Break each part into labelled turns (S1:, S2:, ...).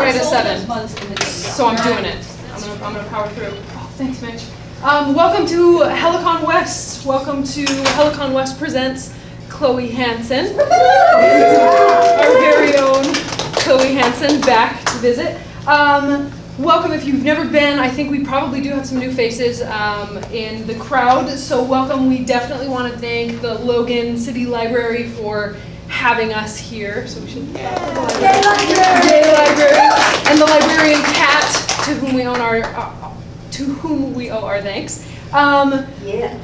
S1: right at 7, so I'm doing it. I'm gonna power through. Oh, thanks, Mitch. Welcome to Helicon West. Welcome to Helicon West presents Chloe Hanson, our very own Chloe Hanson, back to visit. Welcome if you've never been. I think we probably do have some new faces in the crowd, so welcome. We definitely want to thank the Logan City Library for having us here. So we should thank the library and the librarian Kat, to whom we owe our thanks.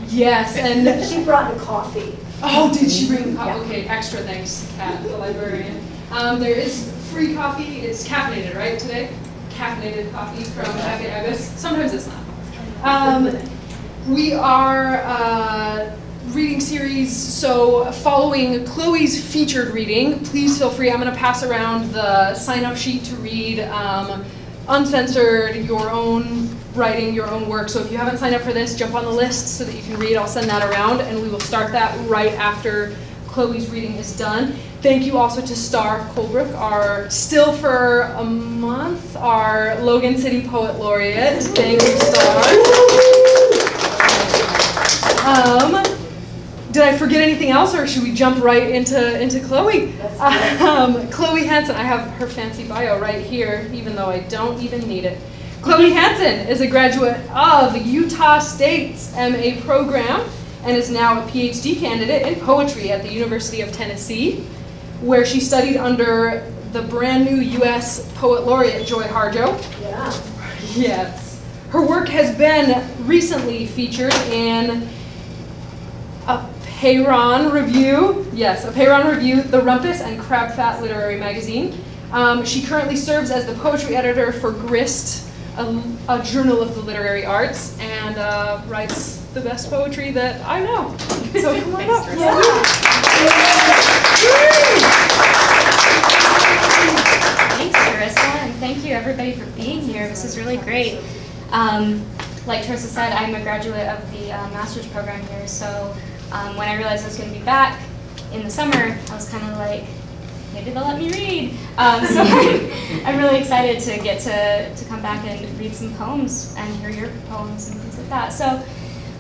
S1: Yes, and
S2: she brought the coffee.
S1: Oh, did she bring the coffee?
S2: Yeah.
S1: Okay, extra thanks, Kat, the librarian. There is free coffee. It's caffeinated, right, today? Caffeinated coffee from Cafe Ibis. Sometimes it's not. We are reading series, so following Chloe's featured reading, please feel free. I'm going to pass around the sign-up sheet to read uncensored, your own writing, your own work. So if you haven't signed up for this, jump on the list so that you can read. I'll send that around, and we will start that right after Chloe's reading is done. Thank you also to Star Coulbrooke, our still for a month, our Logan City Poet Laureate. Thank you, Star. Did I forget anything else, or should we jump right into Chloe? Chloe Hanson, I have her fancy bio right here, even though I don't even need it. Chloe Hanson is a graduate of Utah State's MA program and is now a PhD candidate in poetry at the University of Tennessee, where she studied under the brand new U.S. Poet Laureate Joy Harjo.
S2: Yeah.
S1: Yes. Her work has been recently featured in a Peyron Review, The Rumpus and Crab Fat Literary Magazine. She currently serves as the poetry editor for Grist, a journal of the literary arts, and writes the best poetry that I know. So come on up.
S3: Thanks, Carissa, and thank you everybody for being here. This is really great. Like Carissa said, I'm a graduate of the master's program here, so when I realized I was going to be back in the summer, I was kind of like, maybe they'll let me read. So I'm really excited to get to come back and read some poems and hear your poems and things like that. So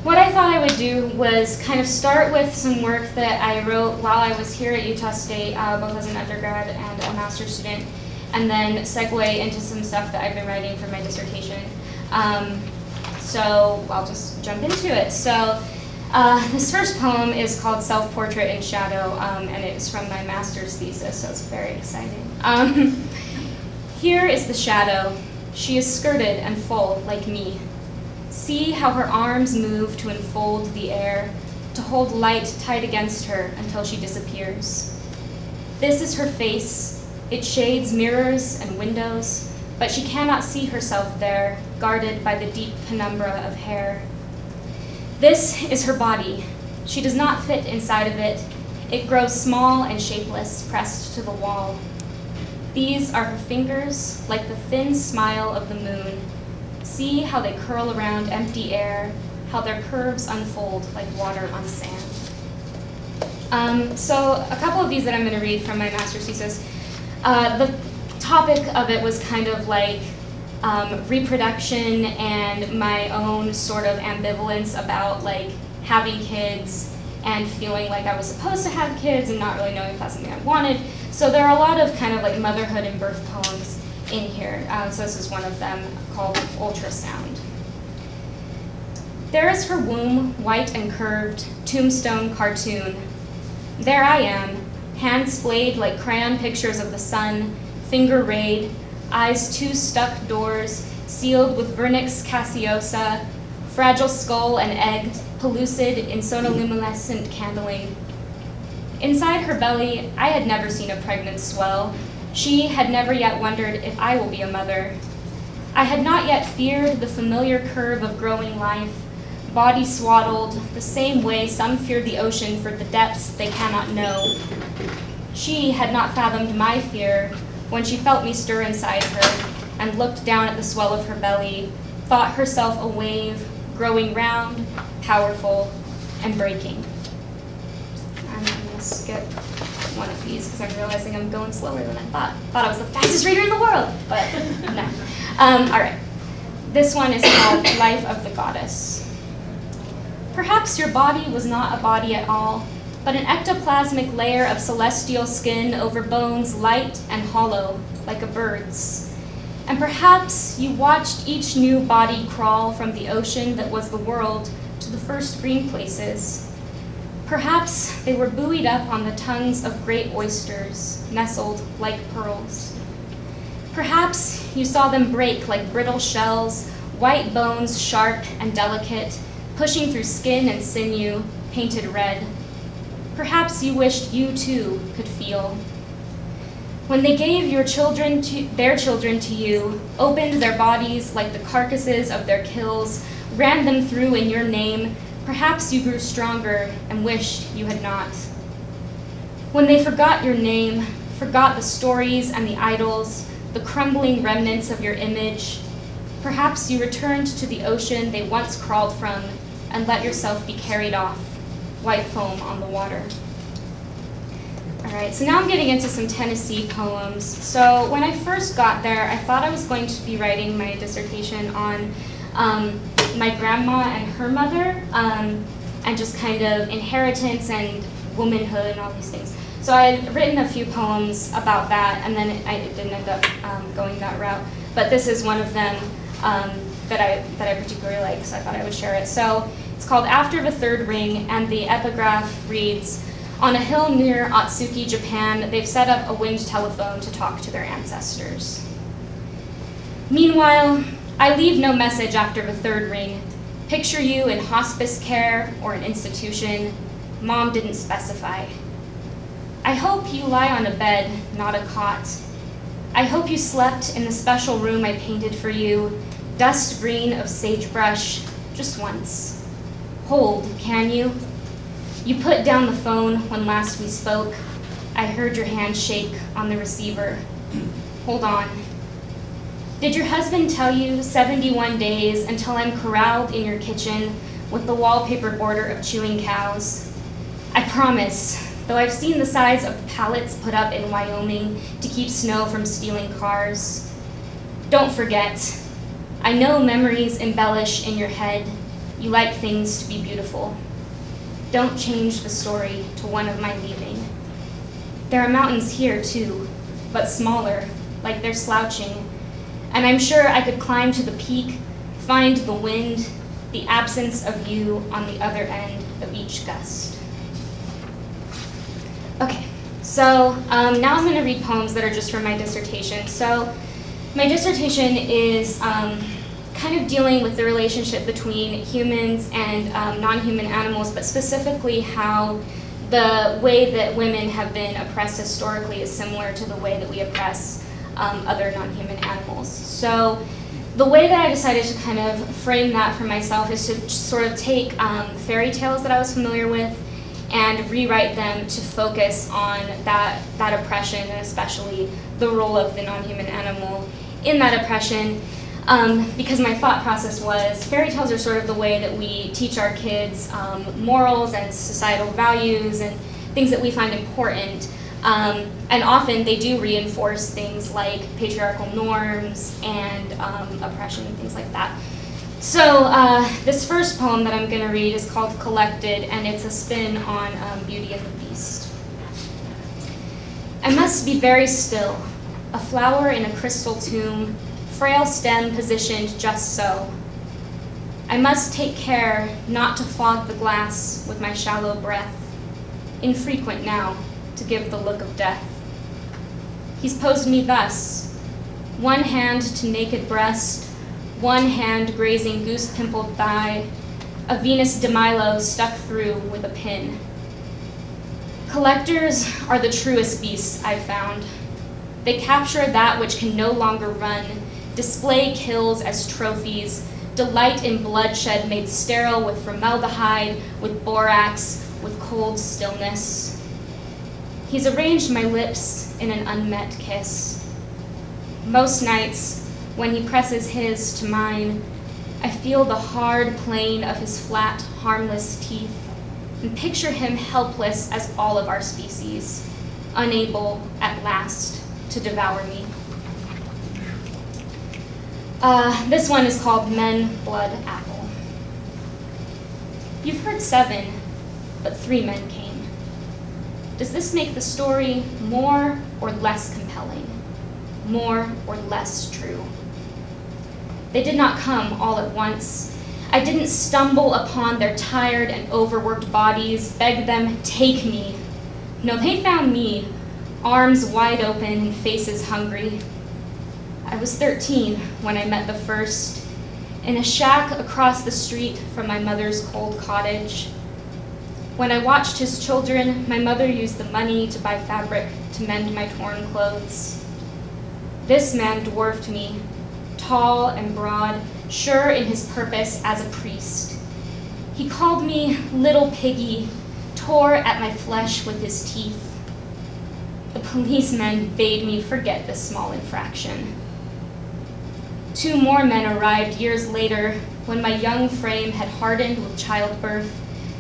S3: what I thought I would do was kind of start with some work that I wrote while I was here at Utah State, both as an undergrad and a master's student, and then segue into some stuff that I've been writing for my dissertation. So I'll just jump into it. So this first poem is called Self-Portrait in Shadow, and it's from my master's thesis, so it's very exciting. Here is the shadow. She is skirted and full, like me. See how her arms move to enfold the air, to hold light tight against her until she disappears. This is her face. It shades mirrors and windows, but she cannot see herself there, guarded by the deep penumbra of hair. This is her body. She does not fit inside of it. It grows small and shapeless, pressed to the wall. These are her fingers, like the thin smile of the moon. See how they curl around empty air, how their curves unfold like water on sand. So a couple of these that I'm going to read from my master's thesis. The topic of it was kind of like reproduction and my own sort of ambivalence about like having kids and feeling like I was supposed to have kids and not really knowing if that's something I wanted. So there are a lot of kind of like motherhood and birth poems in here. So this is one of them called Ultrasound. There is her womb, white and curved, tombstone cartoon. There I am, hands splayed like crayon pictures of the sun, finger rayed, eyes two stuck doors, sealed with vernix caseosa, fragile skull and egg, pellucid in sonoluminescent candling. Inside her belly, I had never seen a pregnant swell. She had never yet wondered if I will be a mother. I had not yet feared the familiar curve of growing life, body swaddled, the same way some fear the ocean for the depths they cannot know. She had not fathomed my fear when she felt me stir inside her and looked down at the swell of her belly, thought herself a wave, growing round, powerful, and breaking. I'm going to skip one of these because I'm realizing I'm going slower than I thought. Thought I was the fastest reader in the world, but no. All right. This one is called Life of the Goddess. Perhaps your body was not a body at all, but an ectoplasmic layer of celestial skin over bones light and hollow, like a bird's. And perhaps you watched each new body crawl from the ocean that was the world to the first green places. Perhaps they were buoyed up on the tongues of great oysters, nestled like pearls. Perhaps you saw them break like brittle shells, white bones sharp and delicate, pushing through skin and sinew, painted red. Perhaps you wished you too could feel. When they gave their children to you, opened their bodies like the carcasses of their kills, ran them through in your name, perhaps you grew stronger and wished you had not. When they forgot your name, forgot the stories and the idols, the crumbling remnants of your image, perhaps you returned to the ocean they once crawled from and let yourself be carried off, white foam on the water. All right, so now I'm getting into some Tennessee poems. So when I first got there, I thought I was going to be writing my dissertation on my grandma and her mother, and just kind of inheritance and womanhood and all these things. So I had written a few poems about that, and then I didn't end up going that route. But this is one of them that I particularly like, so I thought I would share it. So it's called After the Third Ring, and the epigraph reads, on a hill near Atsuki, Japan, they've set up a winged telephone to talk to their ancestors. Meanwhile, I leave no message after the third ring. Picture you in hospice care or an institution. Mom didn't specify. I hope you lie on a bed, not a cot. I hope you slept in the special room I painted for you, dust green of sagebrush, just once. Hold, can you? You put down the phone when last we spoke. I heard your hand shake on the receiver. Hold on. Did your husband tell you 71 days until I'm corralled in your kitchen with the wallpaper border of chewing cows? I promise, though I've seen the size of pallets put up in Wyoming to keep snow from stealing cars. Don't forget, I know memories embellish in your head. You like things to be beautiful. Don't change the story to one of my leaving. There are mountains here too, but smaller, like they're slouching. And I'm sure I could climb to the peak, find the wind, the absence of you on the other end of each gust. Okay, so now I'm gonna read poems that are just from my dissertation. So my dissertation is kind of dealing with the relationship between humans and non-human animals, but specifically how the way that women have been oppressed historically is similar to the way that we oppress other non-human animals. So the way that I decided to kind of frame that for myself is to sort of take fairy tales that I was familiar with and rewrite them to focus on that oppression, and especially the role of the non-human animal in that oppression. Because my thought process was fairy tales are sort of the way that we teach our kids morals and societal values and things that we find important. And often they do reinforce things like patriarchal norms and oppression and things like that. So this first poem that I'm going to read is called Collected, and it's a spin on Beauty and the Beast. I must be very still, a flower in a crystal tomb, frail stem positioned just so. I must take care not to fog the glass with my shallow breath, infrequent now to give the look of death. He's posed me thus, one hand to naked breast, one hand grazing goose-pimpled thigh, a Venus de Milo stuck through with a pin. Collectors are the truest beasts I've found. They capture that which can no longer run, display kills as trophies, delight in bloodshed made sterile with formaldehyde, with borax, with cold stillness. He's arranged my lips in an unmet kiss. Most nights, when he presses his to mine, I feel the hard plane of his flat, harmless teeth and picture him helpless as all of our species. unable at last to devour me. This one is called Men, Blood, Apple. You've heard 7, but 3 men came. Does this make the story more or less compelling? More or less true? They did not come all at once. I didn't stumble upon their tired and overworked bodies, beg them, take me. No, they found me, arms wide open and faces hungry. I was 13 when I met the first, in a shack across the street from my mother's cold cottage. When I watched his children, my mother used the money to buy fabric to mend my torn clothes. This man dwarfed me, tall and broad, sure in his purpose as a priest. He called me little piggy, tore at my flesh with his teeth. The policemen bade me forget this small infraction. 2 more men arrived years later when my young frame had hardened with childbirth,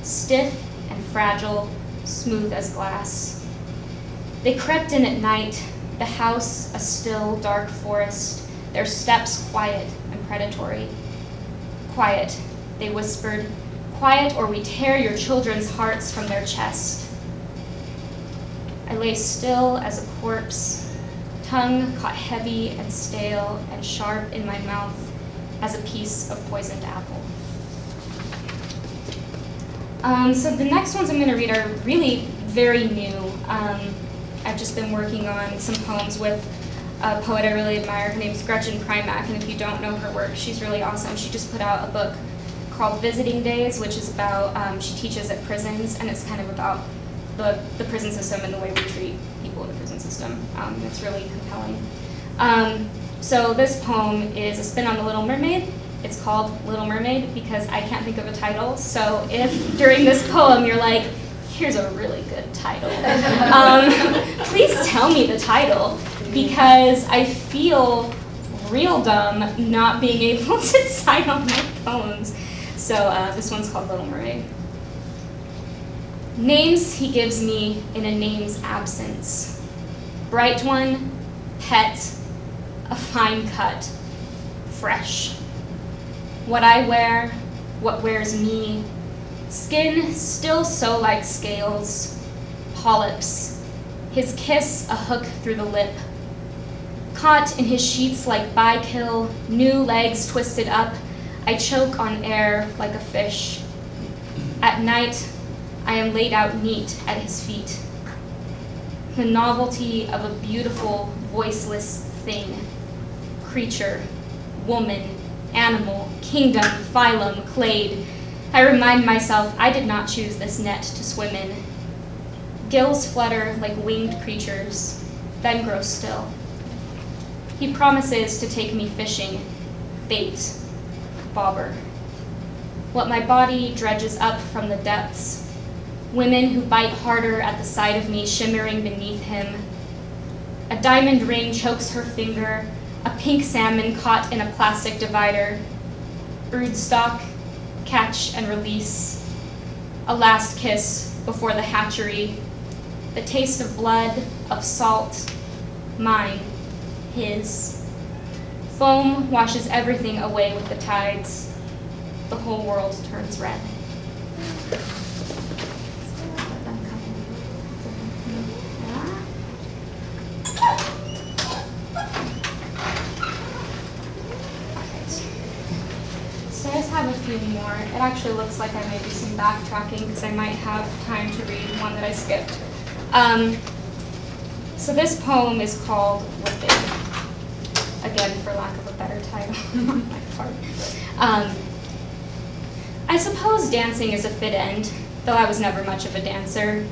S3: stiff and fragile, smooth as glass. They crept in at night, the house a still, dark forest, their steps quiet and predatory. Quiet, they whispered, quiet or we tear your children's hearts from their chest. I lay still as a corpse, tongue caught heavy and stale and sharp in my mouth as a piece of poisoned apple. So the next ones I'm going to read are really very new. I've just been working on some poems with a poet I really admire. Her name's Gretchen Primack, and if you don't know her work, she's really awesome. She just put out a book called Visiting Days, which is about, she teaches at prisons, and it's kind of about the prison system and the way we treat people in the prison system. It's really compelling. So this poem is a spin on The Little Mermaid. It's called Little Mermaid because I can't think of a title. So if during this poem you're like, here's a really good title, please tell me the title because I feel real dumb not being able to decide on my poems. So this one's called Little Mermaid. Names he gives me in a name's absence. Bright one, pet, a fine cut, fresh. What I wear, what wears me, skin still so like scales, polyps, his kiss a hook through the lip. Caught in his sheets like by-kill, new legs twisted up, I choke on air like a fish. At night, I am laid out neat at his feet. The novelty of a beautiful, voiceless thing, creature, woman, animal, kingdom, phylum, clade. I remind myself I did not choose this net to swim in. Gills flutter like winged creatures, then grow still. He promises to take me fishing, bait, bobber. What my body dredges up from the depths, women who bite harder at the side of me shimmering beneath him. A diamond ring chokes her finger, a pink salmon caught in a plastic divider. Broodstock, catch and release. A last kiss before the hatchery. The taste of blood, of salt, mine, his. Foam washes everything away with the tides. The whole world turns red. So I just have a few more. It actually looks like I may do some backtracking because I might have time to read one that I skipped. So this poem is called Whipping. Again, for lack of a better title on my part. I suppose dancing is a fit end, though I was never much of a dancer.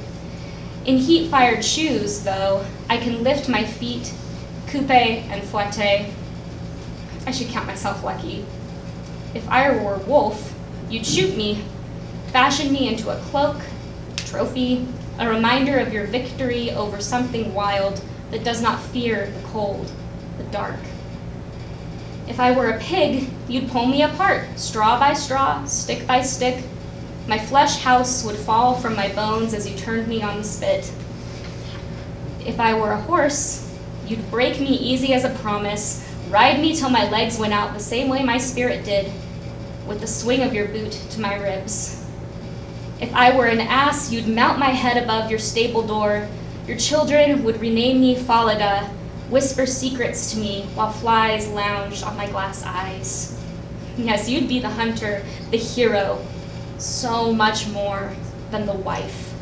S3: In heat-fired shoes, though, I can lift my feet, coupe and fouette. I should count myself lucky. If I were a wolf, you'd shoot me, fashion me into a cloak, trophy, a reminder of your victory over something wild that does not fear the cold, the dark. If I were a pig, you'd pull me apart, straw by straw, stick by stick. My flesh house would fall from my bones as you turned me on the spit. If I were a horse, you'd break me easy as a promise, ride me till my legs went out the same way my spirit did, with the swing of your boot to my ribs. If I were an ass, you'd mount my head above your stable door. Your children would rename me Falada, whisper secrets to me while flies lounged on my glass eyes. Yes, you'd be the hunter, the hero, so much more than the wife,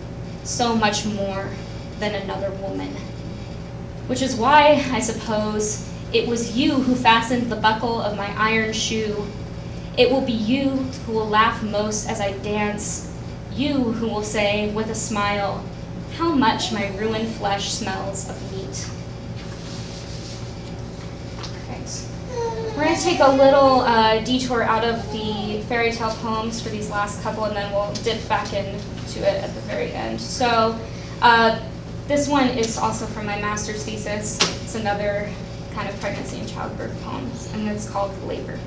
S3: so much more than another woman. Which is why, I suppose, it was you who fastened the buckle of my iron shoe. It will be you who will laugh most as I dance, you who will say with a smile, how much my ruined flesh smells of meat. We're going to take a little detour out of the fairy tale poems for these last couple, and then we'll dip back into it at the very end. So this one is also from my master's thesis. It's another kind of pregnancy and childbirth poems, and it's called Labor.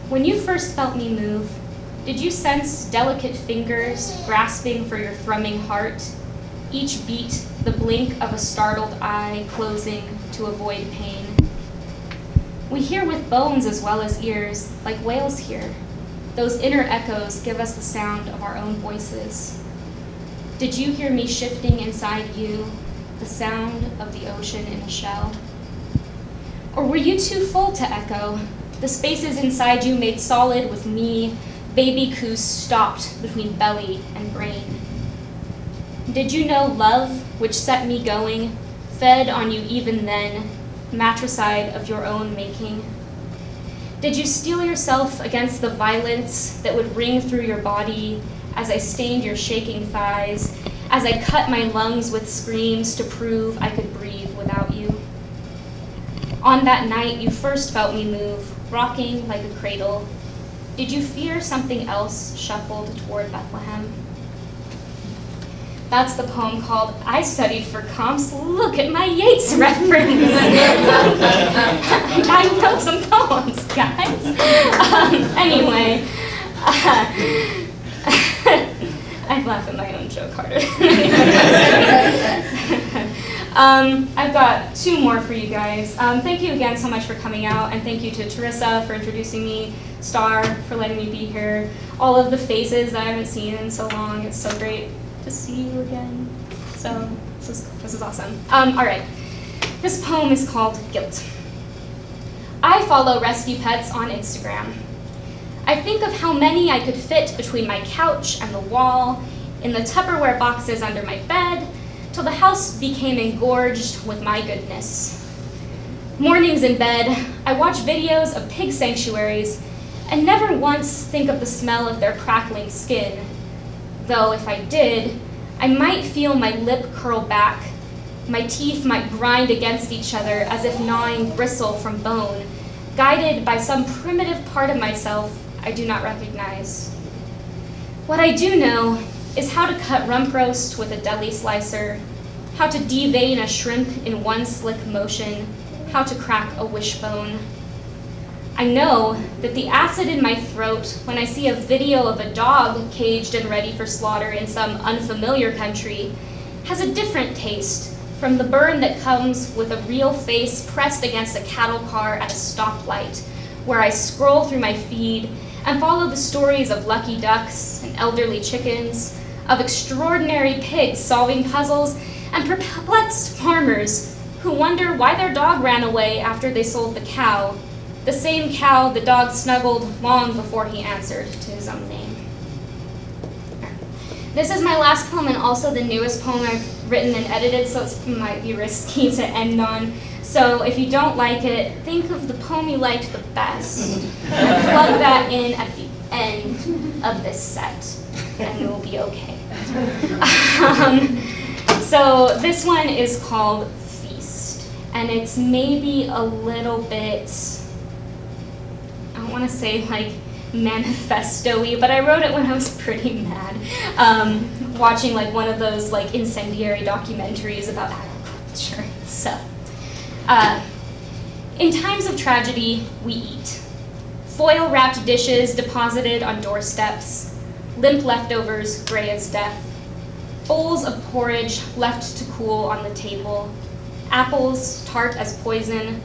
S3: When you first felt me move, did you sense delicate fingers grasping for your thrumming heart? Each beat, the blink of a startled eye closing to avoid pain. We hear with bones as well as ears, like whales hear. Those inner echoes give us the sound of our own voices. Did you hear me shifting inside you, the sound of the ocean in a shell? Or were you too full to echo? The spaces inside you made solid with me, baby coos stopped between belly and brain. Did you know love, which set me going, fed on you even then, matricide of your own making? Did you steel yourself against the violence that would ring through your body as I stained your shaking thighs, as I cut my lungs with screams to prove I could breathe without you? On that night you first felt me move, rocking like a cradle. Did you fear something else shuffled toward Bethlehem? That's the poem called I Studied for Comps. Look at my Yeats reference. I wrote some poems, guys. Anyway, I laugh at my own joke harder. I've got two more for you guys. Thank you again so much for coming out, and thank you to Teresa for introducing me, Star for letting me be here, all of the faces that I haven't seen in so long. It's so great to see you again. So this is awesome. All right, this poem is called Guilt. I follow rescue pets on Instagram. I think of how many I could fit between my couch and the wall, in the Tupperware boxes under my bed, till the house became engorged with my goodness. Mornings in bed, I watch videos of pig sanctuaries and never once think of the smell of their crackling skin. Though if I did, I might feel my lip curl back. My teeth might grind against each other as if gnawing bristle from bone, guided by some primitive part of myself I do not recognize. What I do know is how to cut rump roast with a deli slicer, how to devein a shrimp in one slick motion, how to crack a wishbone. I know that the acid in my throat when I see a video of a dog caged and ready for slaughter in some unfamiliar country has a different taste from the burn that comes with a real face pressed against a cattle car at a stoplight, where I scroll through my feed and follow the stories of lucky ducks and elderly chickens, of extraordinary pigs solving puzzles, and perplexed farmers who wonder why their dog ran away after they sold the cow, the same cow the dog snuggled long before he answered to his own name. This is my last poem and also the newest poem I've written and edited, so it might be risky to end on. So if you don't like it, think of the poem you liked the best and plug that in at the end of this set, and you'll be okay. So this one is called Feast, and it's maybe a little bit, I don't want to say like manifesto-y, but I wrote it when I was pretty mad, watching like one of those like incendiary documentaries about agriculture. So, in times of tragedy, we eat. Foil-wrapped dishes deposited on doorsteps, limp leftovers gray as death. Bowls of porridge left to cool on the table. Apples tart as poison.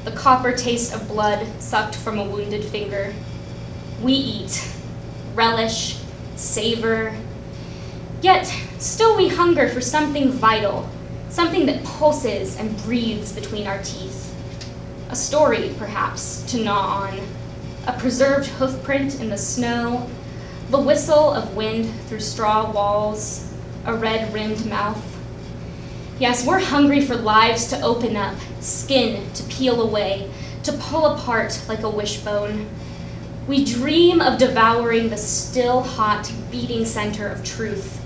S3: The copper taste of blood sucked from a wounded finger. We eat, relish, savor. Yet still we hunger for something vital, something that pulses and breathes between our teeth. A story, perhaps, to gnaw on. A preserved hoofprint in the snow. The whistle of wind through straw walls. A red-rimmed mouth. Yes, we're hungry for lives to open up, skin to peel away, to pull apart like a wishbone. We dream of devouring the still hot, beating center of truth.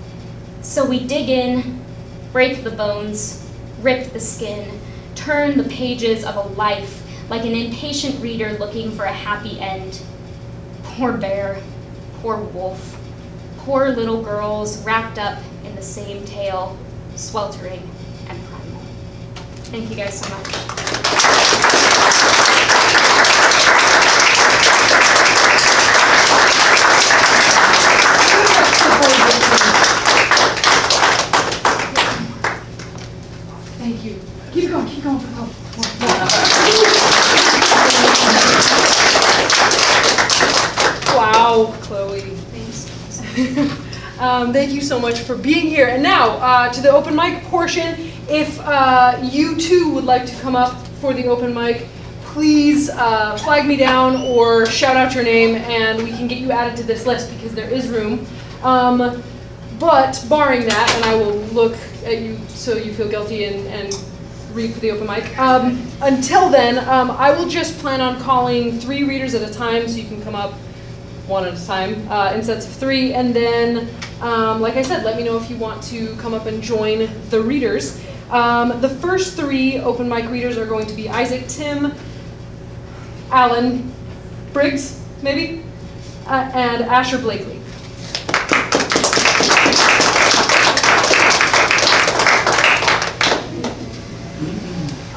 S3: So we dig in, break the bones, rip the skin, turn the pages of a life like an impatient reader looking for a happy end. Poor bear, poor wolf, poor little girls wrapped up in the same tale, sweltering and primal. Thank you guys so much.
S1: Thank you. Keep it going, keep going. Wow, Chloe.
S3: Thanks.
S1: Thank you so much for being here. And now, to the open mic portion. If you too would like to come up for the open mic, please flag me down or shout out your name and we can get you added to this list because there is room. But barring that, and I will look at you so you feel guilty and read for the open mic. Until then, I will just plan on calling 3 readers at a time so you can come up one at a time in sets of 3. And then, like I said, let me know if you want to come up and join the readers. The first 3 open mic readers are going to be Isaac, Tim, Alan, Briggs, maybe, and Asher Blakely.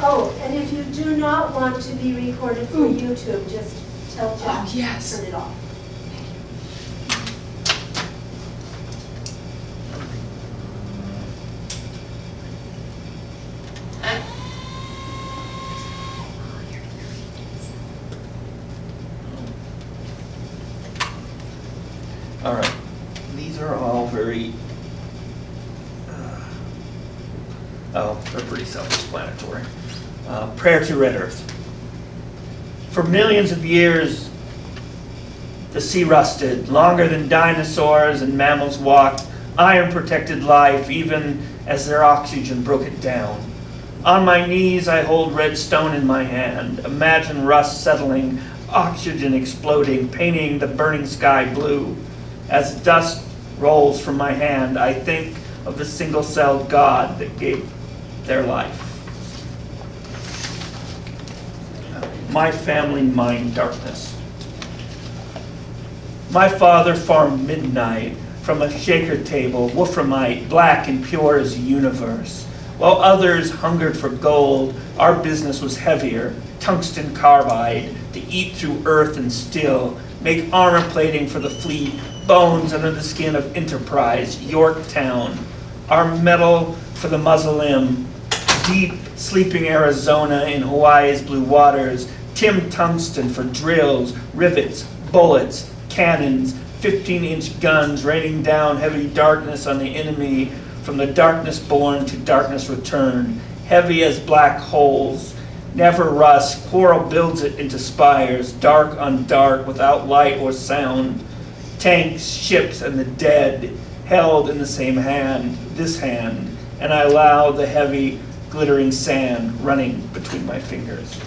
S2: Oh, and if you do not want to be recorded for YouTube, just tell Jack to turn it off.
S4: All right, these are all very, they're pretty self-explanatory. Prayer to Red Earth. For millions of years, the sea rusted, longer than dinosaurs and mammals walked. Iron protected life, even as their oxygen broke it down. On my knees, I hold red stone in my hand. Imagine rust settling, oxygen exploding, painting the burning sky blue. As dust rolls from my hand, I think of the single-celled God that gave their life. My family mined darkness. My father farmed midnight from a shaker table, wolframite, black and pure as the universe. While others hungered for gold, our business was heavier, tungsten carbide, to eat through earth and still, make armor plating for the fleet, bones under the skin of Enterprise, Yorktown, our metal for the Muslim, deep sleeping Arizona in Hawaii's blue waters, Tim tungsten for drills, rivets, bullets, cannons, 15-inch guns raining down heavy darkness on the enemy, from the darkness born to darkness returned, heavy as black holes, never rust, quarrel builds it into spires, dark on dark without light or sound, tanks, ships, and the dead held in the same hand, this hand, and I allow the heavy, glittering sand running between my fingers.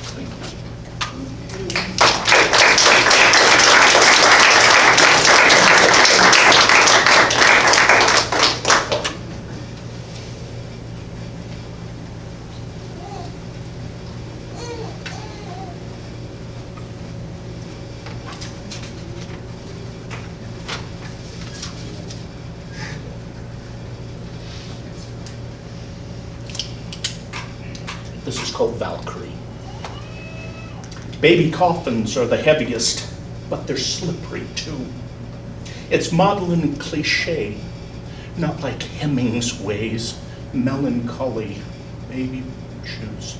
S5: This is called Valkyrie. Baby coffins are the heaviest, but they're slippery too. It's maudlin cliche, not like Hemingway's melancholy baby shoes.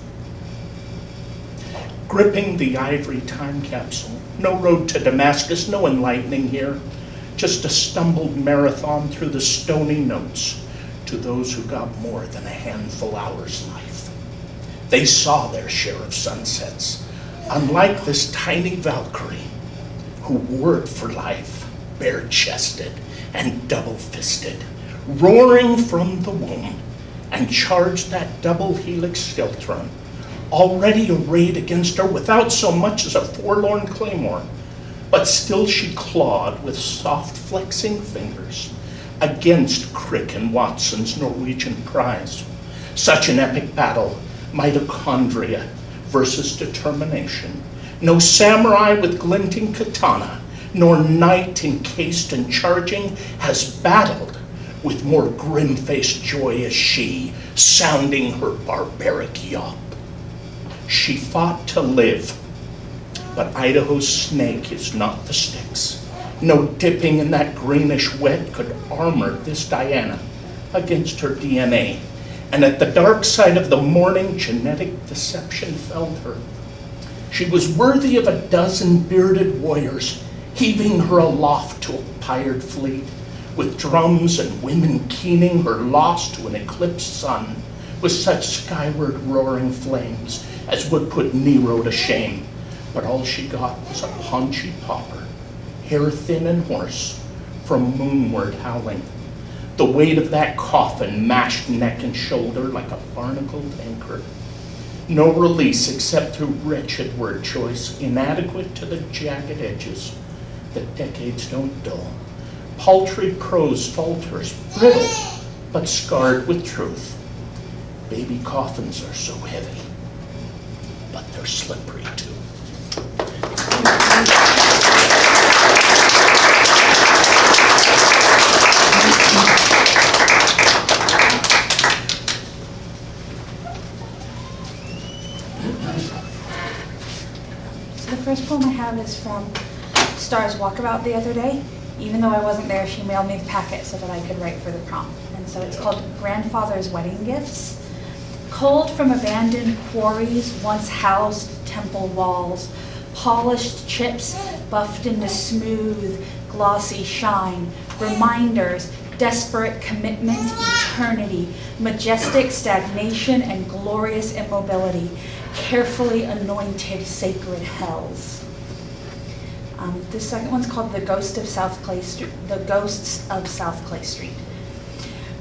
S5: Gripping the ivory time capsule, no road to Damascus, no enlightening here, just a stumbled marathon through the stony notes to those who got more than a handful hours life. They saw their share of sunsets, unlike this tiny Valkyrie who wore it for life, bare-chested and double-fisted, roaring from the womb, and charged that double helix skeleton, already arrayed against her without so much as a forlorn claymore. But still she clawed with soft flexing fingers against Crick and Watson's Norwegian prize. Such an epic battle, mitochondria versus determination. No samurai with glinting katana, nor knight encased and charging has battled with more grim-faced joy as she, sounding her barbaric yawp. She fought to live, but Idaho's snake is not the sticks. No dipping in that greenish wet could armor this Diana against her DNA. And at the dark side of the morning, genetic deception felled her. She was worthy of a dozen bearded warriors, heaving her aloft to a pirate fleet, with drums and women keening her loss to an eclipsed sun, with such skyward roaring flames as would put Nero to shame. But all she got was a paunchy pauper, hair thin and hoarse, from moonward howling. The weight of that coffin mashed neck and shoulder like a barnacled anchor. No release except through wretched word choice, inadequate to the jagged edges that decades don't dull. Paltry prose falters, brittle, but scarred with truth. Baby coffins are so heavy, but they're slippery too.
S6: So the first poem I have is from Star's Walkabout the other day. Even though I wasn't there, she mailed me the packet so that I could write for the prompt. And so it's called Grandfather's Wedding Gifts. Culled from abandoned quarries, once housed temple walls, polished chips buffed into smooth, glossy shine, reminders, desperate commitment, eternity, majestic stagnation, and glorious immobility, carefully anointed sacred hells. The second one's called The Ghosts of South Clay Street.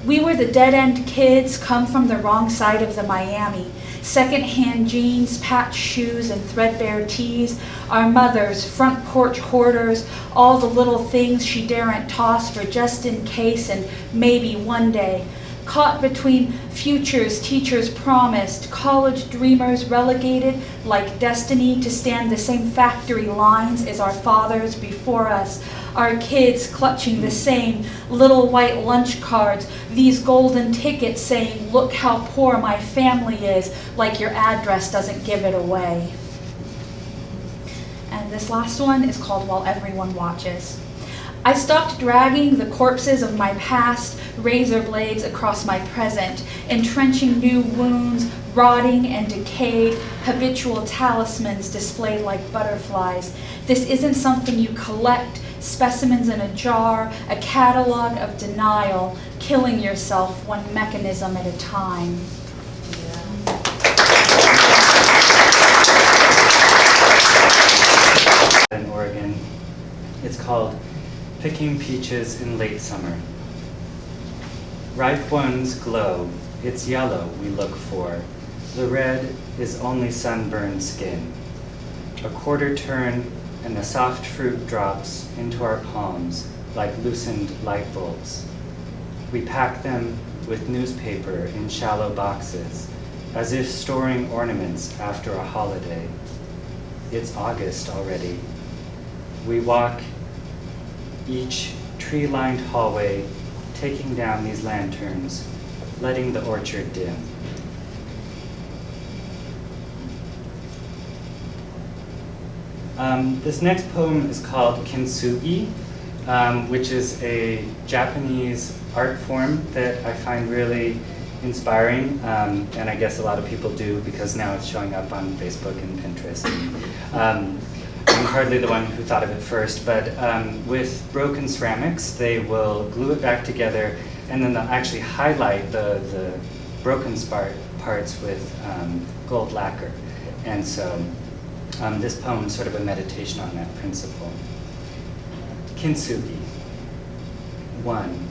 S6: We were the dead-end kids, come from the wrong side of the Miami. Second-hand jeans, patched shoes, and threadbare tees. Our mothers, front porch hoarders, all the little things she daren't toss for just in case and maybe one day. Caught between futures teachers promised, college dreamers relegated like destiny to stand the same factory lines as our fathers before us. Our kids clutching the same little white lunch cards, these golden tickets saying, look how poor my family is, like your address doesn't give it away. And this last one is called While Everyone Watches. I stopped dragging the corpses of my past, razor blades across my present, entrenching new wounds, rotting and decayed, habitual talismans displayed like butterflies. This isn't something you collect, specimens in a jar, a catalog of denial, killing yourself one mechanism at a time.
S7: In Oregon, it's called Picking Peaches in Late Summer. Ripe ones glow, it's yellow we look for. The red is only sunburned skin. A quarter turn and the soft fruit drops into our palms like loosened light bulbs. We pack them with newspaper in shallow boxes, as if storing ornaments after a holiday. It's August already. We walk each tree-lined hallway, taking down these lanterns, letting the orchard dim. This next poem is called Kintsugi, which is a Japanese art form that I find really inspiring, and I guess a lot of people do because now it's showing up on Facebook and Pinterest. I'm hardly the one who thought of it first, but with broken ceramics, they will glue it back together, and then they'll actually highlight the broken parts with gold lacquer. And so this poem is sort of a meditation on that principle. Kintsugi. 1.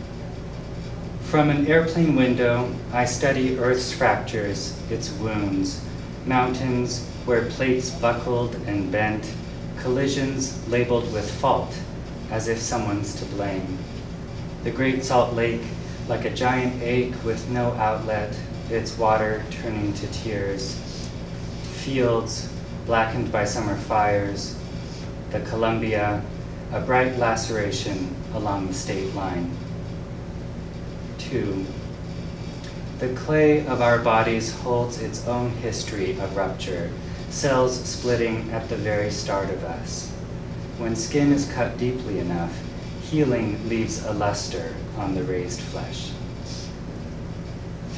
S7: From an airplane window, I study Earth's fractures, its wounds, mountains where plates buckled and bent, collisions labeled with fault, as if someone's to blame. The Great Salt Lake, like a giant ache with no outlet, its water turning to tears. Fields, blackened by summer fires. The Columbia, a bright laceration along the state line. 2. The clay of our bodies holds its own history of rupture, cells splitting at the very start of us. When skin is cut deeply enough, healing leaves a luster on the raised flesh.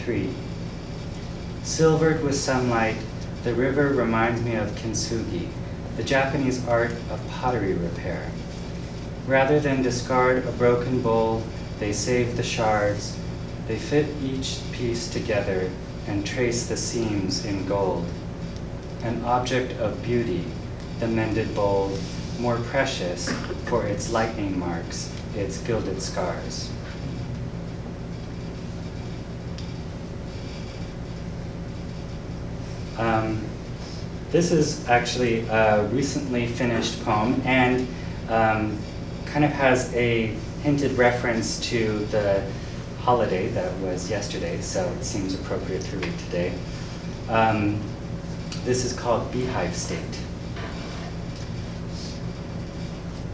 S7: 3. Silvered with sunlight, the river reminds me of kintsugi, the Japanese art of pottery repair. Rather than discard a broken bowl, they save the shards. They fit each piece together and trace the seams in gold. An object of beauty, the mended bowl, more precious for its lightning marks, its gilded scars. This is actually a recently finished poem and kind of has a hinted reference to the holiday that was yesterday, so it seems appropriate to read today. This is called Beehive State.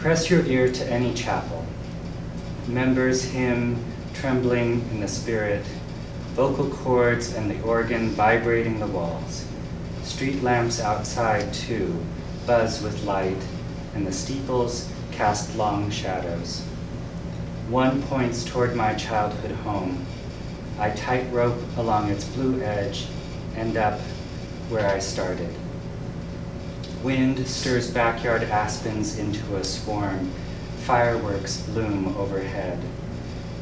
S7: Press your ear to any chapel. Members hymn, trembling in the spirit, vocal cords and the organ vibrating the walls. Street lamps outside, too, buzz with light, and the steeples cast long shadows. One points toward my childhood home. I tightrope along its blue edge, end up where I started. Wind stirs backyard aspens into a swarm. Fireworks bloom overhead.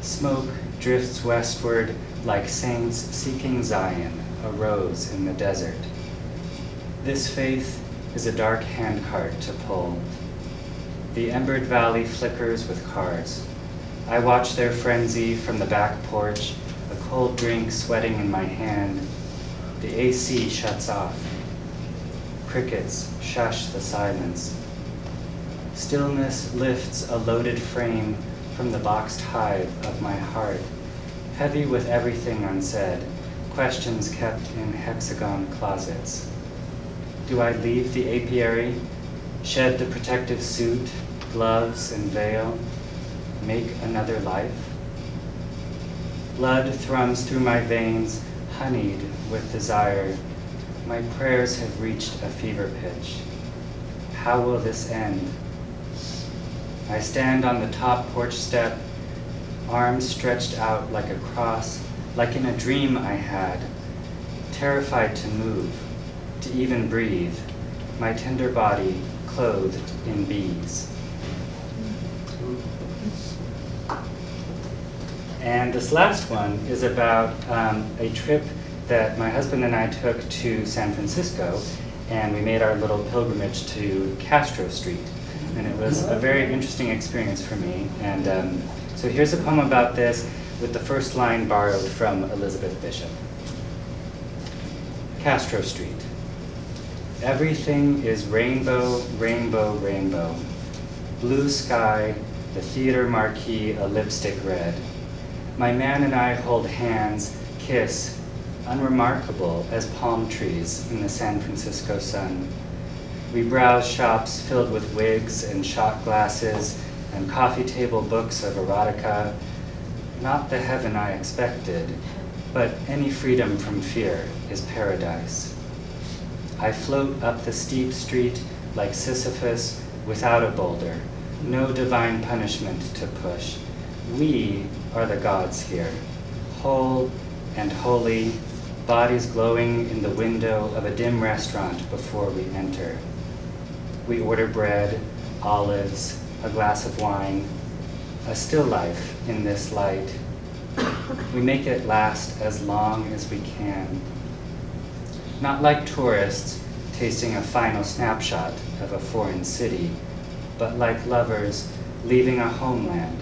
S7: Smoke drifts westward like saints seeking Zion, a rose in the desert. This faith is a dark handcart to pull. The embered valley flickers with cars. I watch their frenzy from the back porch, a cold drink sweating in my hand. The AC shuts off. Crickets shush the silence. Stillness lifts a loaded frame from the boxed hive of my heart, heavy with everything unsaid, questions kept in hexagon closets. Do I leave the apiary, shed the protective suit, gloves and veil, make another life? Blood thrums through my veins, honeyed with desire. My prayers have reached a fever pitch. How will this end? I stand on the top porch step, arms stretched out like a cross, like in a dream I had, terrified to move, to even breathe, my tender body clothed in bees. And this last one is about a trip that my husband and I took to San Francisco, and we made our little pilgrimage to Castro Street. And it was a very interesting experience for me. And so here's a poem about this with the first line borrowed from Elizabeth Bishop. Castro Street. Everything is rainbow, rainbow, rainbow. Blue sky, the theater marquee a lipstick red. My man and I hold hands, kiss, unremarkable as palm trees in the San Francisco sun. We browse shops filled with wigs and shot glasses and coffee table books of erotica. Not the heaven I expected, but any freedom from fear is paradise. I float up the steep street like Sisyphus without a boulder, no divine punishment to push, We are the gods here, whole and holy, bodies glowing in the window of a dim restaurant before we enter. We order bread, olives, a glass of wine, a still life in this light. We make it last as long as we can. Not like tourists tasting a final snapshot of a foreign city, but like lovers leaving our homeland,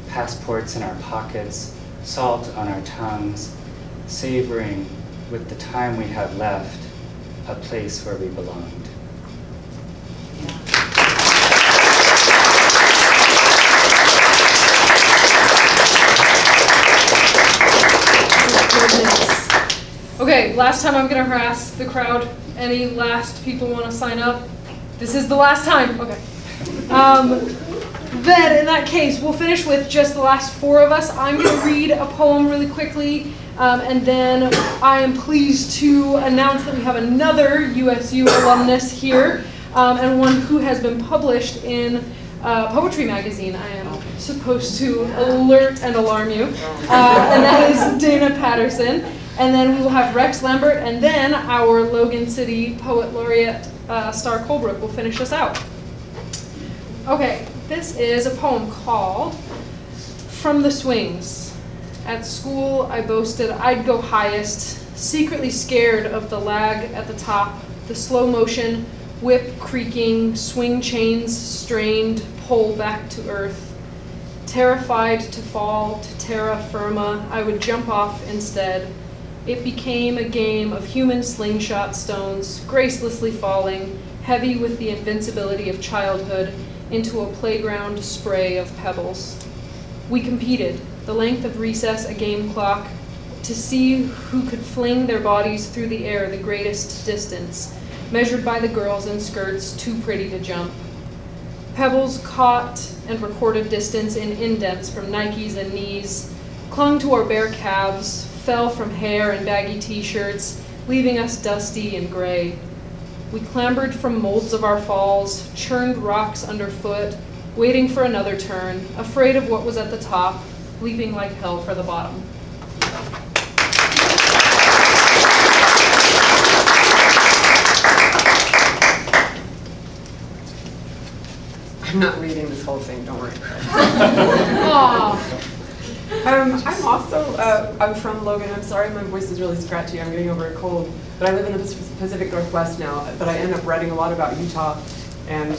S7: passports in our pockets, salt on our tongues, savoring with the time we have left, a place where we belonged.
S1: Okay, last time I'm gonna harass the crowd. Any last people want to sign up? This is the last time. Okay. Then, in that case, we'll finish with just the last four of us. I'm going to read a poem really quickly, and then I am pleased to announce that we have another USU alumnus here, and one who has been published in Poetry Magazine. I am supposed to alert and alarm you, and that is Dana Patterson. And then we will have Rex Lambert, and then our Logan City Poet Laureate, Star Coulbrooke, will finish us out. Okay, this is a poem called From the Swings. At school, I boasted I'd go highest, secretly scared of the lag at the top, the slow motion, whip creaking, swing chains strained, pull back to earth. Terrified to fall to terra firma, I would jump off instead. It became a game of human slingshot stones, gracelessly falling, heavy with the invincibility of childhood, into a playground spray of pebbles. We competed, the length of recess a game clock, to see who could fling their bodies through the air the greatest distance, measured by the girls in skirts too pretty to jump. Pebbles caught and recorded distance in indents from Nikes and knees, clung to our bare calves, fell from hair and baggy t-shirts, leaving us dusty and gray. We clambered from molds of our falls, churned rocks underfoot, waiting for another turn, afraid of what was at the top, leaping like hell for the bottom.
S8: I'm not reading this whole thing, don't worry.
S1: Aww.
S8: I'm also, I'm from Logan. I'm sorry my voice is really scratchy. I'm getting over a cold. But I live in the Pacific Northwest now. But I end up writing a lot about Utah and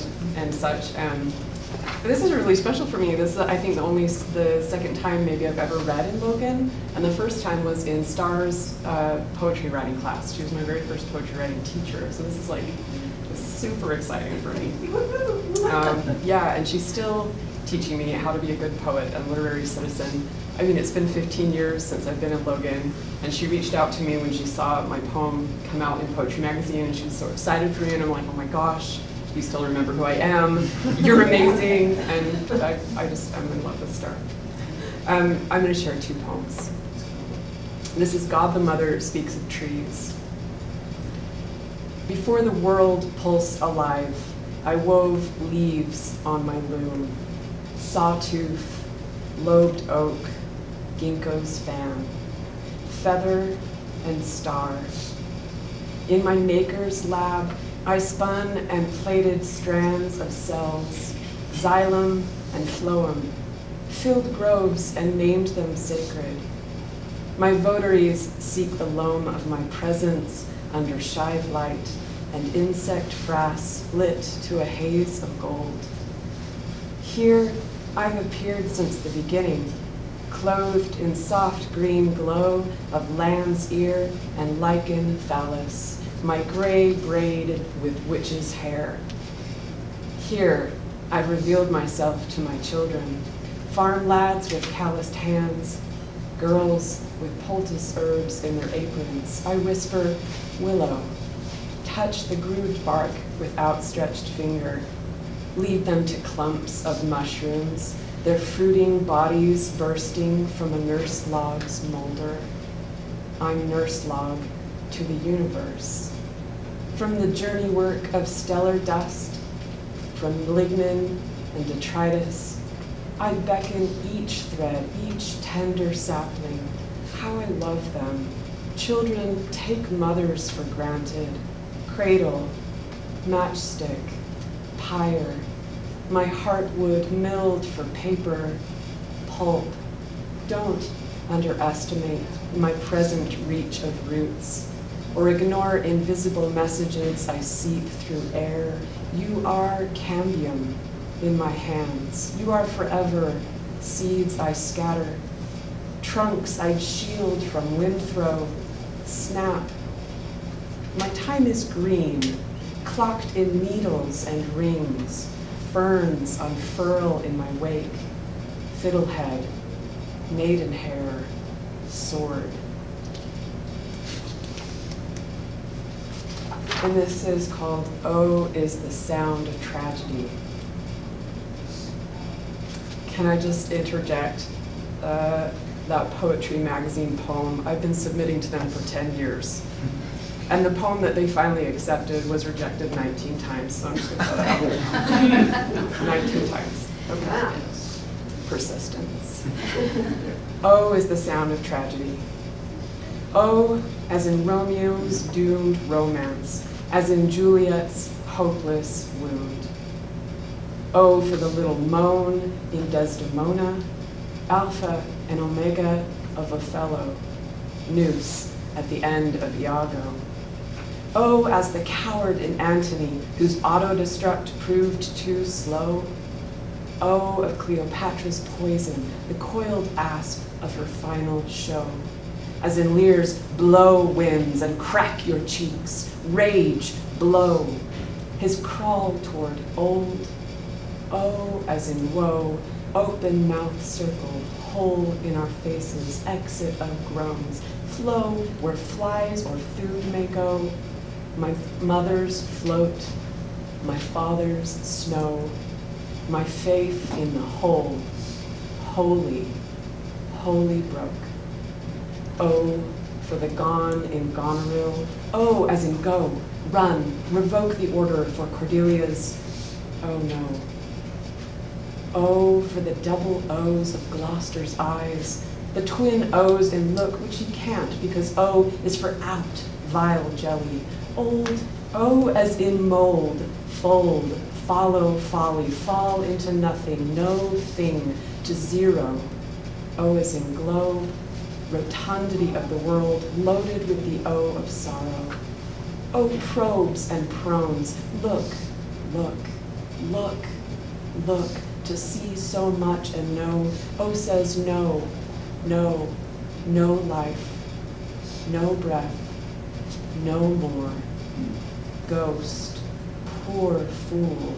S8: such. But this is really special for me. This is, I think, the second time maybe I've ever read in Logan. And the first time was in Star's poetry writing class. She was my very first poetry writing teacher. So this is like super exciting for me. Yeah, and she's still teaching me how to be a good poet and literary citizen. I mean, it's been 15 years since I've been in Logan, and she reached out to me when she saw my poem come out in Poetry Magazine, and she was so excited for me, and I'm like, oh my gosh, you still remember who I am, you're amazing, and I'm in love with Star. I'm gonna share two poems. This is God the Mother Speaks of Trees. Before the world pulsed alive, I wove leaves on my loom. Sawtooth, lobed oak, ginkgo's fan, feather and star. In my maker's lab, I spun and plaited strands of cells, xylem and phloem, filled groves and named them sacred. My votaries seek the loam of my presence under shive light and insect frass lit to a haze of gold. Here, I've appeared since the beginning, clothed in soft green glow of lamb's ear and lichen phallus, my gray braided with witch's hair. Here, I've revealed myself to my children, farm lads with calloused hands, girls with poultice herbs in their aprons. I whisper, willow, touch the grooved bark with outstretched finger, lead them to clumps of mushrooms, their fruiting bodies bursting from a nurse log's molder. I'm nurse log to the universe. From the journey work of stellar dust, from lignin and detritus, I beckon each thread, each tender sapling. How I love them. Children take mothers for granted. Cradle, matchstick, pyre. My heartwood milled for paper, pulp. Don't underestimate my present reach of roots, or ignore invisible messages I seep through air. You are cambium in my hands. You are forever seeds I scatter, trunks I'd shield from wind throw, snap. My time is green, clocked in needles and rings, ferns unfurl in my wake, fiddlehead, maidenhair, sword. And this is called "Oh is the Sound of Tragedy." Can I just interject that Poetry Magazine poem? I've been submitting to them for 10 years. And the poem that they finally accepted was rejected 19 times, so I'm just going to throw that out there. 19 times. Okay. Persistence. Oh is the sound of tragedy. Oh, as in Romeo's doomed romance, as in Juliet's hopeless wound. Oh, for the little moan in Desdemona, alpha and omega of Othello, noose at the end of Iago. Oh, as the coward in Antony, whose auto-destruct proved too slow. Oh, of Cleopatra's poison, the coiled asp of her final show. As in Lear's blow winds and crack your cheeks, rage, blow, his crawl toward old. Oh, as in woe, open mouth circle, hole in our faces, exit of groans, flow where flies or food may go. My mother's float, my father's snow, my faith in the whole, holy, holy broke. Oh, for the gone in Goneril. Oh, as in go, run, revoke the order for Cordelia's. Oh no. Oh, for the double O's of Gloucester's eyes, the twin O's in look, which he can't, because O is for out, vile jelly. Old, oh, as in mold, fold, follow folly, fall into nothing, no thing, to zero. O as in glow, rotundity of the world, loaded with the O of sorrow. O probes and prones, look, look, look, look, to see so much and know. O says no, no, no life, no breath, no more. Ghost, poor fool,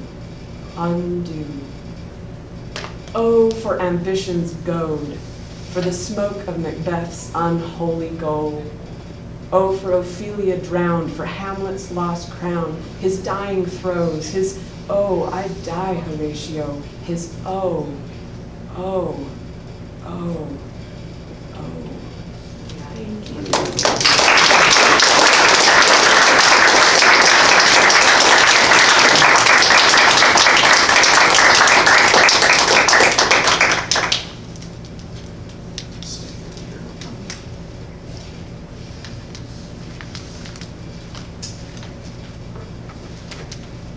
S8: undo. Oh, for ambition's goad, for the smoke of Macbeth's unholy goal. Oh, for Ophelia drowned, for Hamlet's lost crown, his dying throes, his oh, I die, Horatio, his oh, oh, oh, oh. Thank you.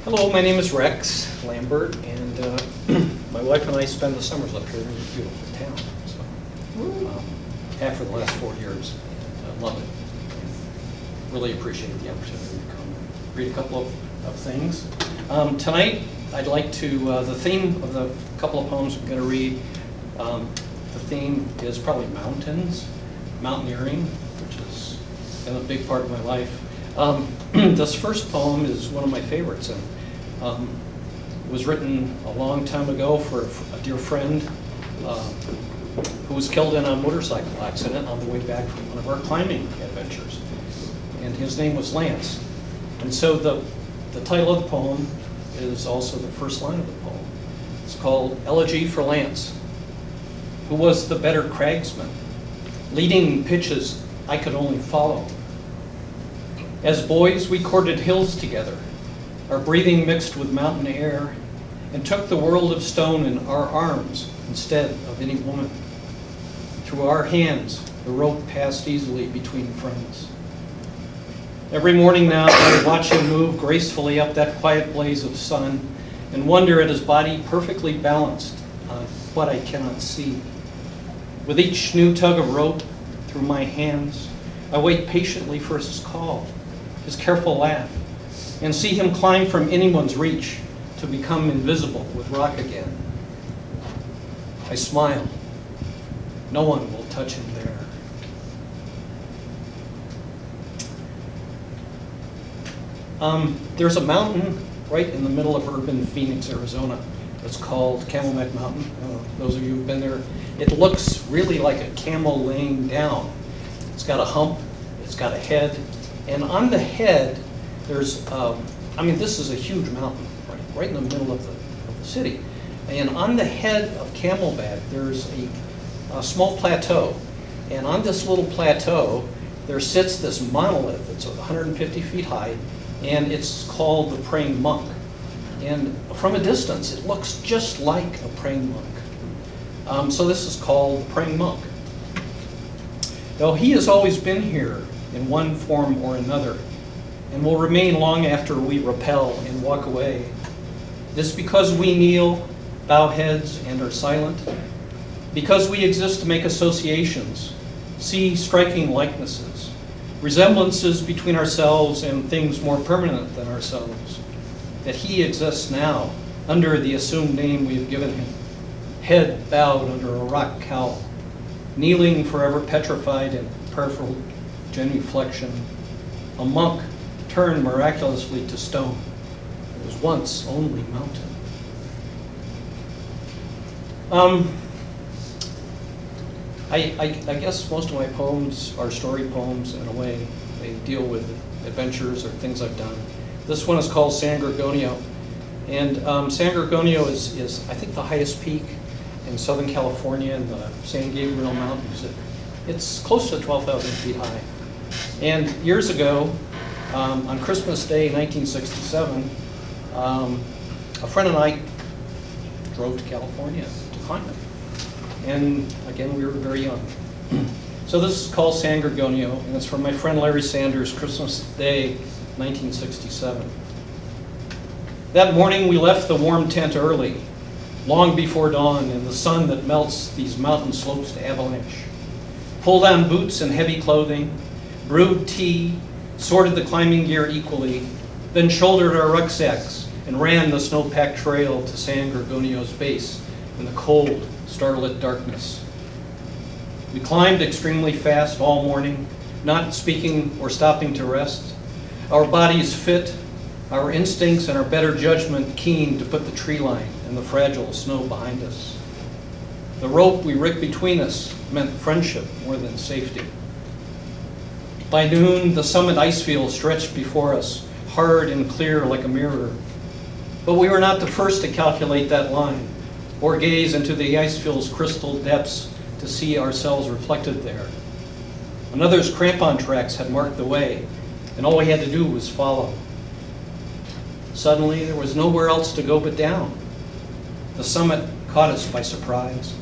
S9: Hello, my name is Rex Lambert, and my wife and I spend the summers up here in this beautiful town. So, have for the last 4 years, and I love it. Really appreciate the opportunity to come and read a couple of things. Tonight, I'd like to, the theme of the couple of poems I'm going to read, the theme is probably mountains, mountaineering, which has been a big part of my life. This first poem is one of my favorites, and was written a long time ago for a dear friend who was killed in a motorcycle accident on the way back from one of our climbing adventures. And his name was Lance. And so the title of the poem is also the first line of the poem. It's called Elegy for Lance, who was the better cragsman, leading pitches I could only follow. As boys, we courted hills together, our breathing mixed with mountain air, and took the world of stone in our arms, instead of any woman. Through our hands, the rope passed easily between friends. Every morning now, I watch him move gracefully up that quiet blaze of sun and wonder at his body perfectly balanced on what I cannot see. With each new tug of rope through my hands, I wait patiently for his call, his careful laugh, and see him climb from anyone's reach to become invisible with rock again. I smile. No one will touch him there. There's a mountain right in the middle of urban Phoenix, Arizona. It's called Camelback Mountain. Those of you who've been there, it looks really like a camel laying down. It's got a hump, it's got a head, and on the head, there's, this is a huge mountain, right in the middle of the city. And on the head of Camelback, there's a small plateau. And on this little plateau, there sits this monolith that's 150 feet high, and it's called the Praying Monk. And from a distance, it looks just like a praying monk. So this is called the Praying Monk. Now, he has always been here in one form or another, and will remain long after we repel and walk away. It is because we kneel, bow heads, and are silent, because we exist to make associations, see striking likenesses, resemblances between ourselves and things more permanent than ourselves, that he exists now under the assumed name we have given him, head bowed under a rock cowl, kneeling forever petrified in prayerful genuflection, a monk turned miraculously to stone. It was once only mountain. I guess most of my poems are story poems in a way. They deal with adventures or things I've done. This one is called San Gorgonio. And San Gorgonio is, I think, the highest peak in Southern California in the San Gabriel Mountains. It's close to 12,000 feet high. And years ago, on Christmas Day, 1967, a friend and I drove to California to climb it. And again, we were very young. So this is called San Gorgonio, and it's from my friend Larry Sanders, Christmas Day, 1967. That morning, we left the warm tent early, long before dawn, in the sun that melts these mountain slopes to avalanche. Pulled on boots and heavy clothing, brewed tea, sorted the climbing gear equally, then shouldered our rucksacks and ran the snow-packed trail to San Gorgonio's base in the cold, starlit darkness. We climbed extremely fast all morning, not speaking or stopping to rest. Our bodies fit, our instincts and our better judgment keen to put the tree line and the fragile snow behind us. The rope we rigged between us meant friendship more than safety. By noon, the summit ice field stretched before us, hard and clear like a mirror. But we were not the first to calculate that line, or gaze into the ice field's crystal depths to see ourselves reflected there. Another's crampon tracks had marked the way, and all we had to do was follow. Suddenly, there was nowhere else to go but down. The summit caught us by surprise,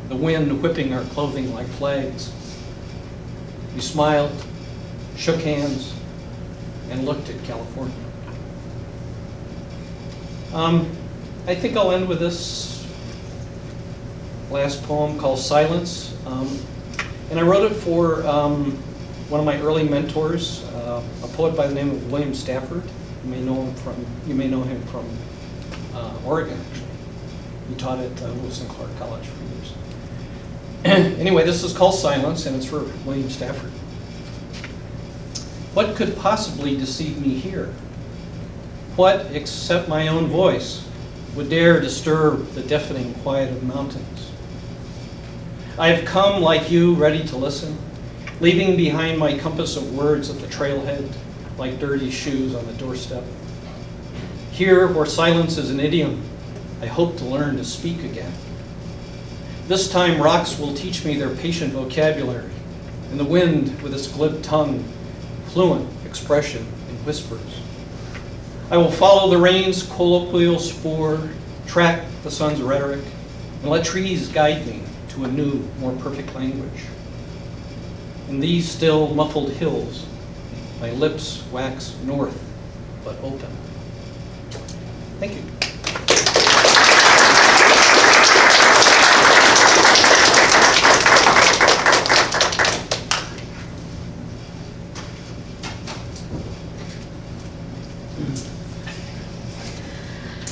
S9: the wind whipping our clothing like flags. We smiled, shook hands, and looked at California. I think I'll end with this last poem called Silence. And I wrote it for one of my early mentors, a poet by the name of William Stafford. You may know him from Oregon, actually. He taught at Lewis and Clark College for years. Anyway, this is called Silence, and it's for William Stafford. What could possibly deceive me here? What, except my own voice, would dare disturb the deafening quiet of mountains? I have come, like you, ready to listen, leaving behind my compass of words at the trailhead, like dirty shoes on the doorstep. Here, where silence is an idiom, I hope to learn to speak again. This time, rocks will teach me their patient vocabulary, and the wind with its glib tongue, fluent expression in whispers. I will follow the rain's colloquial spoor, track the sun's rhetoric, and let trees guide me to a new, more perfect language. In these still muffled hills, my lips wax north, but open. Thank you.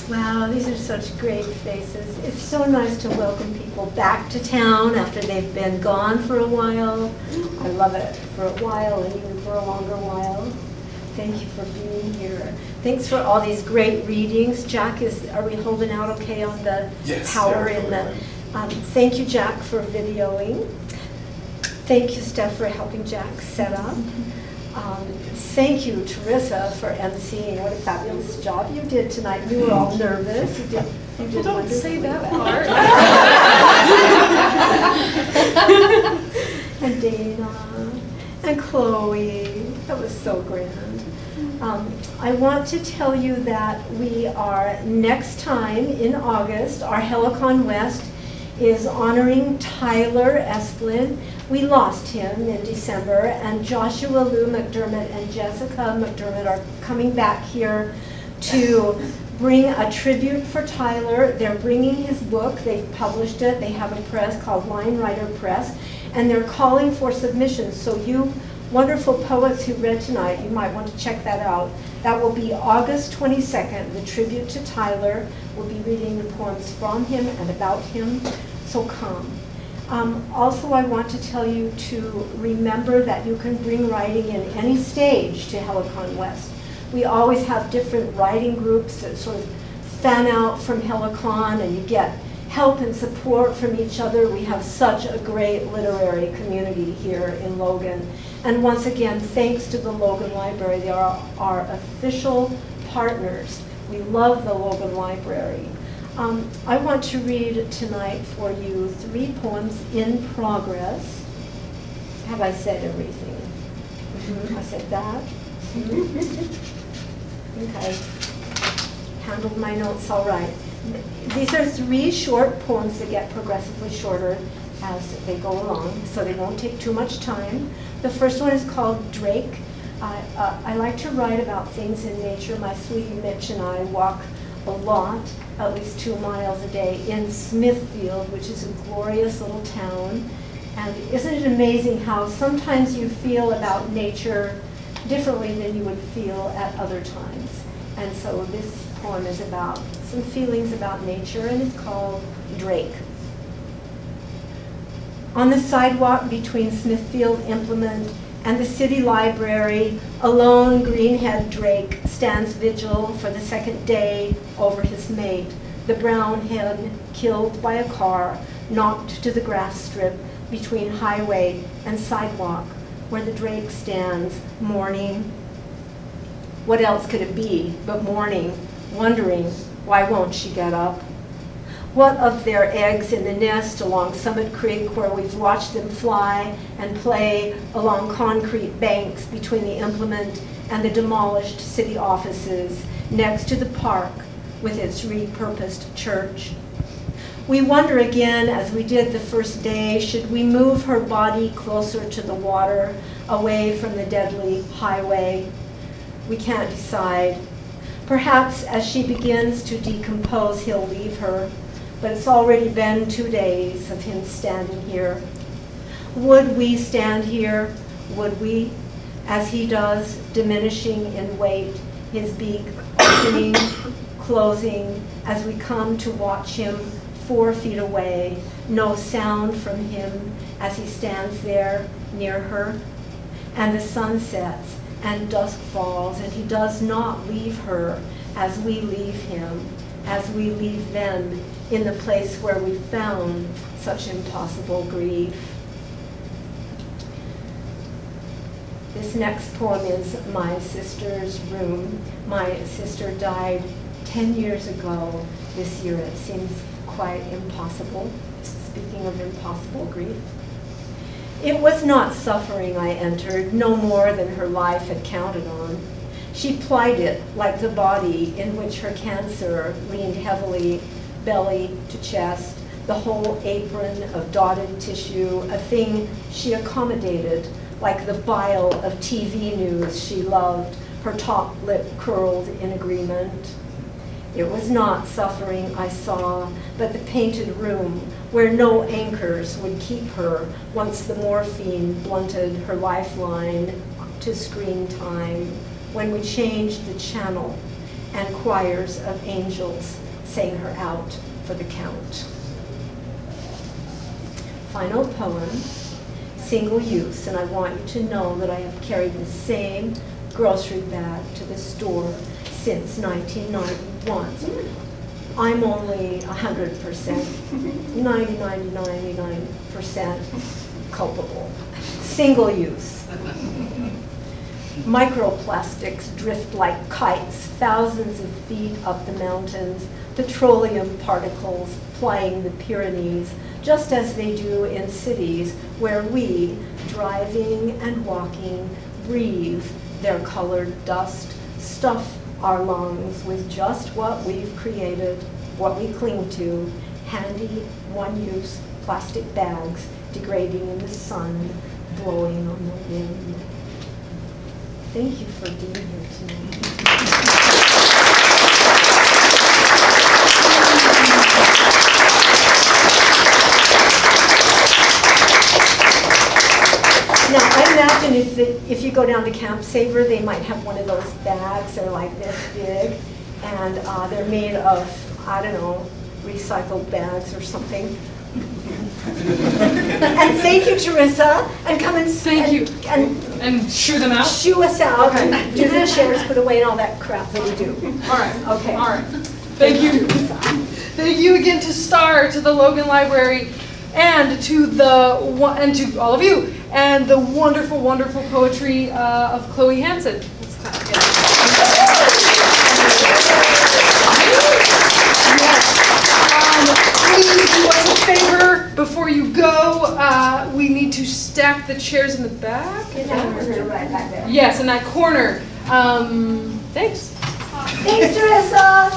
S2: Wow, these are such great faces. It's so nice to welcome people back to town after they've been gone for a while. I love it, for a while and even for a longer while. Thank you for being here. Thanks for all these great readings. Jack, are we holding out okay on the power in the... thank you, Jack, for videoing. Thank you, Steph, for helping Jack set up. Thank you, Teresa, for emceeing. What a fabulous job you did tonight. You were all nervous. You did
S1: Don't
S2: wonderful.
S1: say that part.
S2: And Dana, and Chloe. That was so grand. I want to tell you that we are, next time in August, our Helicon West is honoring Tyler Esplin. We lost him in December, and Joshua Lou McDermott and Jessica McDermott are coming back here to bring a tribute for Tyler. They're bringing his book. They've published it. They have a press called Line Writer Press, and they're calling for submissions. So you wonderful poets who read tonight, you might want to check that out. That will be August 22nd, the tribute to Tyler. We'll be reading the poems from him and about him, so come. Also, I want to tell you to remember that you can bring writing in any stage to Helicon West. We always have different writing groups that sort of fan out from Helicon, and you get help and support from each other. We have such a great literary community here in Logan. And once again, thanks to the Logan Library. They are our official partners. We love the Logan Library. I want to read tonight for you 3 poems in progress. Have I said everything? I said that. Okay. Handled my notes all right. These are 3 short poems that get progressively shorter as they go along, so they won't take too much time. The first one is called Drake. I like to write about things in nature. My sweetie Mitch and I walk a lot, at least 2 miles a day, in Smithfield, which is a glorious little town. And isn't it amazing how sometimes you feel about nature differently than you would feel at other times? And so this poem is about some feelings about nature, and it's called Drake. On the sidewalk between Smithfield Implement and the city library, a lone greenhead drake stands vigil for the 2nd day over his mate, the brown hen killed by a car, knocked to the grass strip between highway and sidewalk, where the drake stands, mourning. What else could it be but mourning, wondering, why won't she get up? What of their eggs in the nest along Summit Creek, where we've watched them fly and play along concrete banks between the implement and the demolished city offices next to the park with its repurposed church? We wonder again, as we did the first day, should we move her body closer to the water, away from the deadly highway? We can't decide. Perhaps as she begins to decompose, he'll leave her. But it's already been 2 days of him standing here. Would we stand here? Would we? As he does, diminishing in weight, his beak opening, closing, as we come to watch him 4 feet away, no sound from him as he stands there near her. And the sun sets and dusk falls, and he does not leave her as we leave him, as we leave them in the place where we found such impossible grief. This next poem is My Sister's Room. My sister died 10 years ago this year. It seems quite impossible. Speaking of impossible grief. It was not suffering I entered, no more than her life had counted on. She plied it like the body in which her cancer leaned heavily, belly to chest, the whole apron of dotted tissue, a thing she accommodated, like the bile of TV news she loved, her top lip curled in agreement. It was not suffering I saw, but the painted room where no anchors would keep her once the morphine blunted her lifeline to screen time, when we changed the channel and choirs of angels sang her out for the count. Final poem, single use, and I want you to know that I have carried the same grocery bag to the store since 1991. I'm only 100%, 99% culpable. Single use. Microplastics drift like kites thousands of feet up the mountains, petroleum particles plying the Pyrenees, just as they do in cities where we, driving and walking, breathe their colored dust, stuff our lungs with just what we've created, what we cling to, handy, one-use plastic bags degrading in the sun, blowing on the wind. Thank you for being here tonight. Now, I imagine if you go down to Camp Saver, they might have one of those bags. They're like this big, and they're made of, I don't know, recycled bags or something. And thank you, Teresa, and come and
S1: Thank you. And shoo them out?
S2: Shoo us out,
S1: Okay.
S2: and do the chairs, put away, and all that crap that we do.
S1: All right.
S2: Okay.
S1: All right. Thank you. Thank you again to STAR, to the Logan Library, and to all of you, and the wonderful, wonderful poetry of Chloe Hanson. Let's clap together. Please do us a favor before you go. We need to stack the chairs in the back.
S2: Right back there.
S1: Yes, in that corner. Thanks.
S2: Thanks, Teresa.